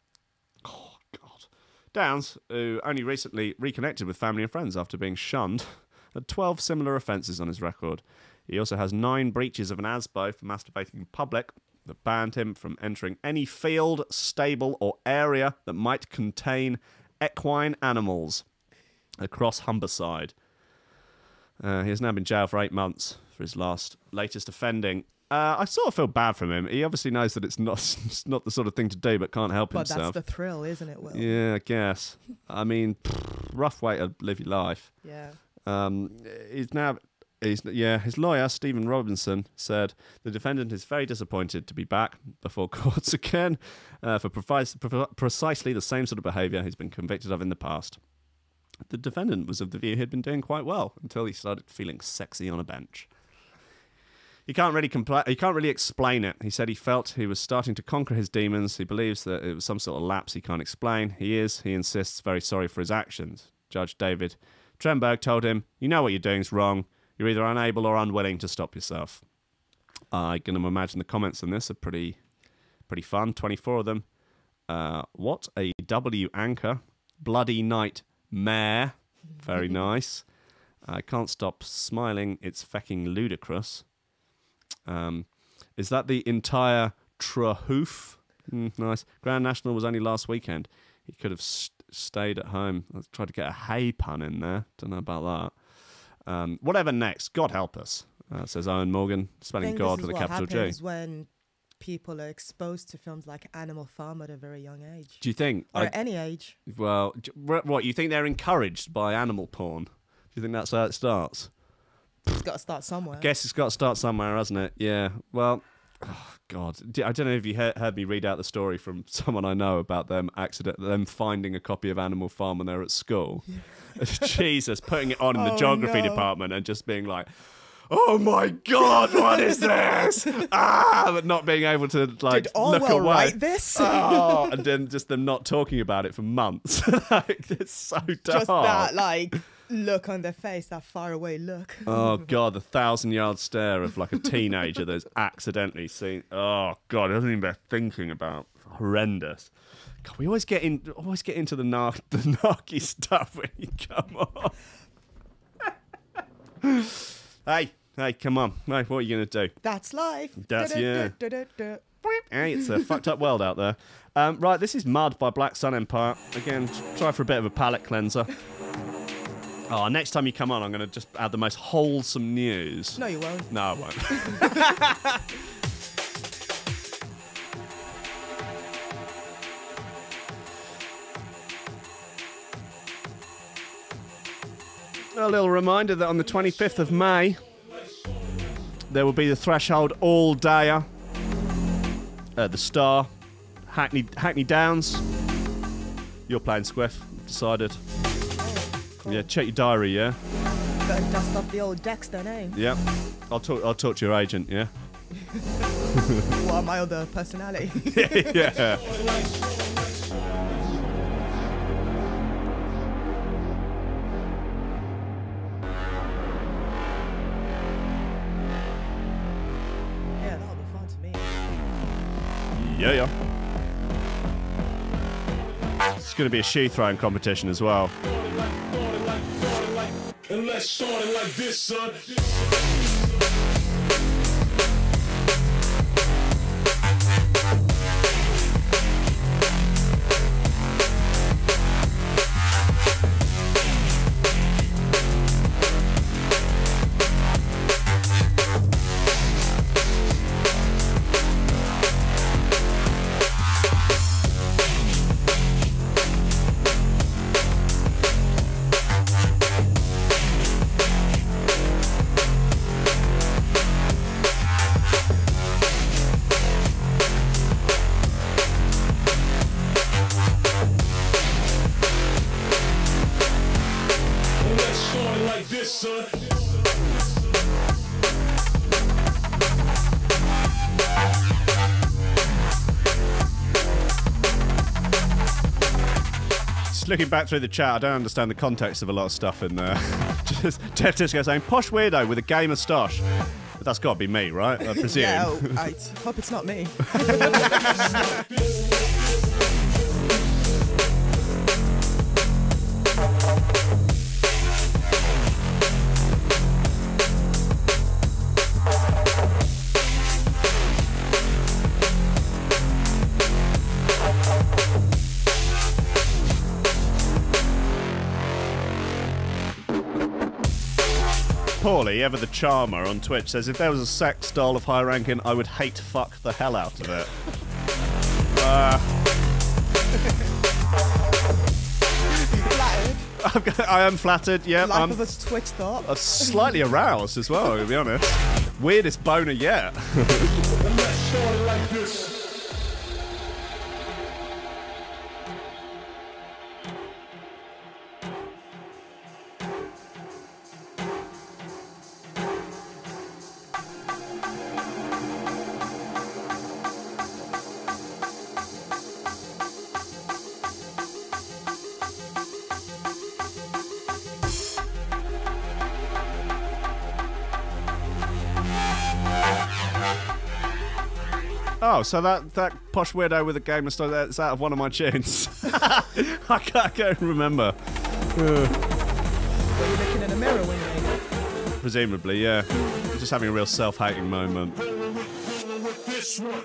Oh, God. Downs, who only recently reconnected with family and friends after being shunned, had 12 similar offences on his record. He also has 9 breaches of an ASBO for masturbating in public that banned him from entering any field, stable or area that might contain equine animals across Humberside. He has now been jailed for 8 months for his latest offending. I sort of feel bad for him. He obviously knows that it's not the sort of thing to do, but can't help But himself. that's the thrill, isn't it, Will? Yeah, I guess. I mean, rough way to live your life. Yeah. He's now His lawyer, Stephen Robinson, said the defendant is very disappointed to be back before courts again for precisely the same sort of behaviour he's been convicted of in the past. The defendant was of the view he'd been doing quite well until he started feeling sexy on a bench. He can't really explain it. He said he felt he was starting to conquer his demons. He believes that it was some sort of lapse he can't explain. He insists, very sorry for his actions. Judge David Tremberg told him, "You know what you're doing is wrong. You're either unable or unwilling to stop yourself." I can imagine the comments on this are pretty fun. 24 of them. What a W anchor. Bloody nightmare. Very nice. I can't stop smiling. It's fecking ludicrous. Is that the entire trahoof? Nice. Grand National was only last weekend. He could have stayed at home. I tried to get a hay pun in there. Don't know about that. Whatever next. God help us, says Owen Morgan, spelling God with a capital G. This is when people are exposed to films like Animal Farm at a very young age. Do you think? Or at any age. Well, what, you think they're encouraged by animal porn? Do you think that's how it starts? It's got to start somewhere. I guess it's got to start somewhere, hasn't it? Yeah. Well, oh God. I don't know if you heard me read out the story from someone I know about them finding a copy of Animal Farm when they were at school. Yeah. Jesus, putting it on in the geography department and just being like, "Oh my God, what is this?" But not being able to Did look Orwell away. write this? And then just them not talking about it for months. It's so dark. Just that look on their face, that faraway look. Oh God, the 1,000-yard stare of a teenager that's accidentally seen. Oh God, it doesn't even bear thinking about. Horrendous. God, we always get into the narky stuff when you come on. Hey, come on. Hey, what are you going to do? That's life. Yeah. Hey, it's a fucked up world out there. Right, this is Mud by Black Sun Empire. Again, try for a bit of a palate cleanser. Oh, next time you come on, I'm going to just add the most wholesome news. No, you won't. No, I won't. A little reminder that on the 25th of May, there will be the Threshold all-dayer at the Star, Hackney Downs. You're playing Squiff, decided. Yeah, check your diary, yeah? Better dust off the old decks then, eh? Yeah. I'll talk to your agent, yeah? What, my other personality? Yeah. Yeah, that'll be fun to me. Yeah. It's going to be a shoe throwing competition as well. And let's start it like this, son. Looking back through the chat, I don't understand the context of a lot of stuff in there. Just Dev Disco saying, "Posh weirdo with a gay moustache." But that's got to be me, right? I presume. Yeah, I hope it's not me. Pauly, ever the charmer on Twitch, says, if there was a sex doll of high ranking, I would hate fuck the hell out of it. I am flattered. Yeah, Life of us twitched up. I'm slightly aroused as well, to be honest. Weirdest boner yet. Let's start it like this. Oh, so that posh weirdo with a game of stuff, that's out of one of my tunes. I can't remember. Were you looking in the mirror when you made it? Presumably, yeah. Just having a real self-hating moment. This one.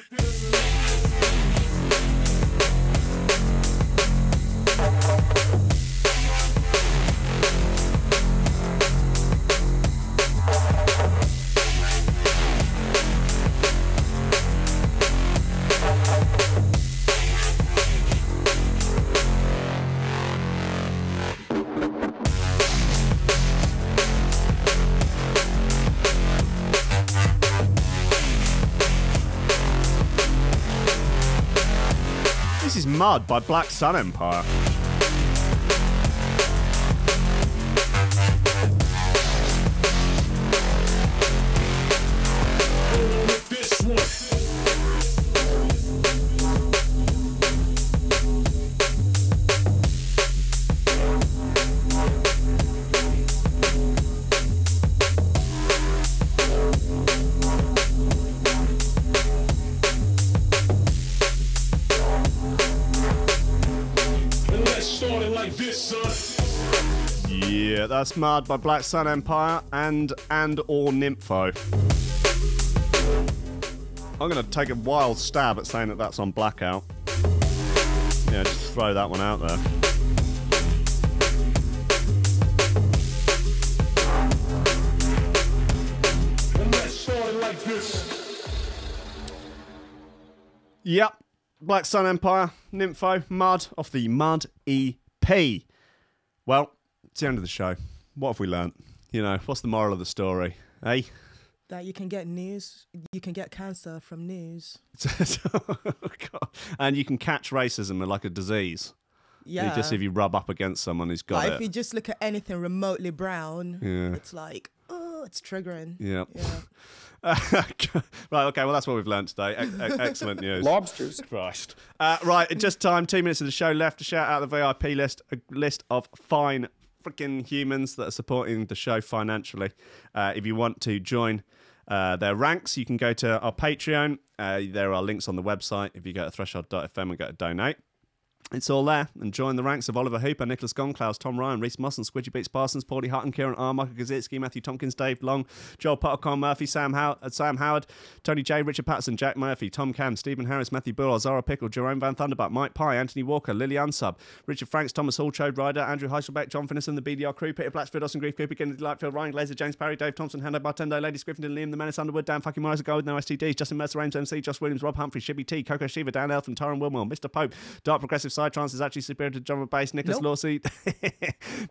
This is Mud by Black Sun Empire. This one. Yeah, that's Mud by Black Sun Empire and or Nympho. I'm going to take a wild stab at saying that that's on Blackout. Yeah, just throw that one out there. And let's start it like this. Yep, Black Sun Empire, Nympho, Mud off the Mud EP. Well, it's the end of the show. What have we learnt? You know, what's the moral of the story? Eh? That you can get news, you can get cancer from news. Oh, God. And you can catch racism like a disease. Yeah. Just if you rub up against someone who's got like it. if you just look at anything remotely brown, Yeah. it's like, oh, it's triggering. Yep. Yeah. Right, okay, well, that's what we've learned today. Excellent news. Lobsters. Christ. Right, just time, 2 minutes of the show left to shout out the VIP list, a list of fine freaking humans that are supporting the show financially. If you want to join their ranks, you can go to our Patreon. There are links on the website. If you go to threshold.fm and go to donate, it's all there. And join the ranks of Oliver Hooper, Nicholas Goncalves, Tom Ryan, Reece Mosson, Squidgy Beats Parsons, Pauly Hutton, Ciarán R, Michael Kedzierski, Matthieu Tomkins, Dave Long, Joel Potter, Colm Murphy, Sam Howard, Tony J, Richard Patterson, Jack Murphy, Tom Camm, Stephen Harris, Matthieu Boulard, Zara Pickle, Jeroen Van Thunderbutt, Mike Pye, Anthony Walker, Lily Unsub, Richard Franks, Thomas Hall, Chode Ryder, Andrew Heichelbech, John Finison, the BDR Crew, Peter Blatchford, Austin Grief, Cooper, Gennady Lightfield, Ryan Glazer, James Parry, Dave Thompson, Hendo Bartendo, Lady Scriffington, Liam, The Menace Underwood, Dan fucking Morris, Go with no STDs, Justin Mercer, Ames MC, Josh Williams, Rob Humphrey, Shibby T, Coco Shiva, Dan Elfin, Tyron Wilmore, Mr. Pope, Dark Progressive Side Trance is actually superior to John Bass, Nicholas Lawsey,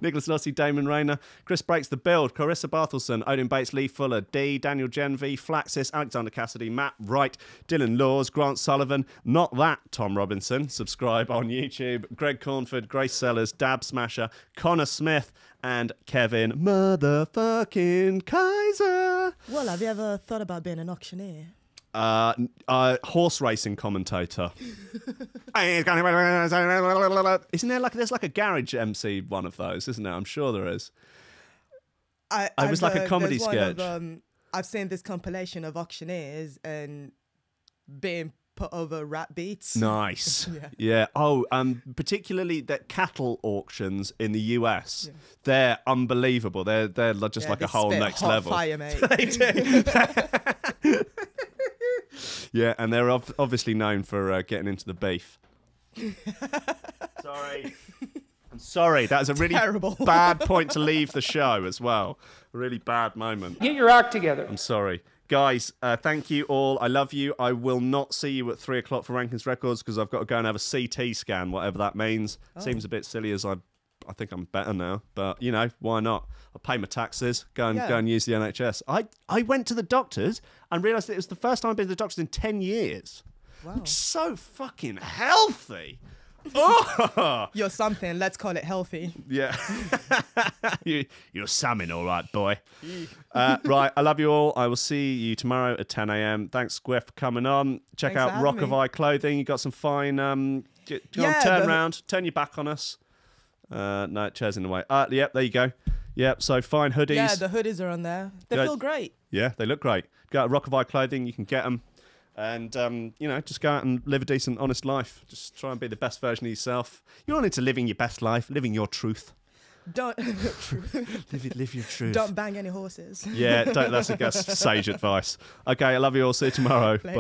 Nicholas Lawsey, Damon Rayner, Chris Breaks the Build, Carissa Barthelson, Odin Bates, Lee Fuller, D, Daniel Gen V, Flaxis, Alexander Cassidy, Matt Wright, Dylan Laws, Grant Sullivan, Not That Tom Robinson, subscribe on YouTube, Greg Cornford, Grace Sellers, Dab Smasher, Connor Smith, and Kevin motherfucking Kaiser. Well, have you ever thought about being an auctioneer? Horse racing commentator. Isn't there there's like a garage MC one of those, isn't there? I'm sure there is. It was like a comedy sketch. I've seen this compilation of auctioneers and being put over rap beats. Nice. Yeah. Oh, particularly the cattle auctions in the US. Yeah. They're unbelievable. They're just like a whole next level. Fire, mate. They do. Yeah, and they're obviously known for getting into the beef. Sorry. I'm sorry. That was a really bad point to leave the show as well. A really bad moment. Get your act together. I'm sorry. Guys, thank you all. I love you. I will not see you at 3 o'clock for Rankins Records because I've got to go and have a CT scan, whatever that means. Seems a bit silly as I I think I'm better now. But, you know, why not? I pay my taxes, go and use the NHS. I went to the doctors and realised that it was the first time I've been to the doctors in 10 years. Wow. I'm so fucking healthy. Oh! You're something. Let's call it healthy. Yeah. You're salmon, all right, boy. Right, I love you all. I will see you tomorrow at 10 a.m. Thanks, Squiff, for coming on. Check Thanks out for Rock having of me. Eye clothing. You got some fine... turn round. Turn your back on us. No, chair's in the way. Yep, there you go. Yep, so fine hoodies. Yeah, the hoodies are on there. They feel great. Yeah, they look great. Go to Rock of Eye clothing. You can get them. And, you know, just go out and live a decent, honest life. Just try and be the best version of yourself. You're not into living your best life, living your truth. Don't live your truth. Don't bang any horses. Yeah, that's sage advice. Okay, I love you all. See you tomorrow. Bye.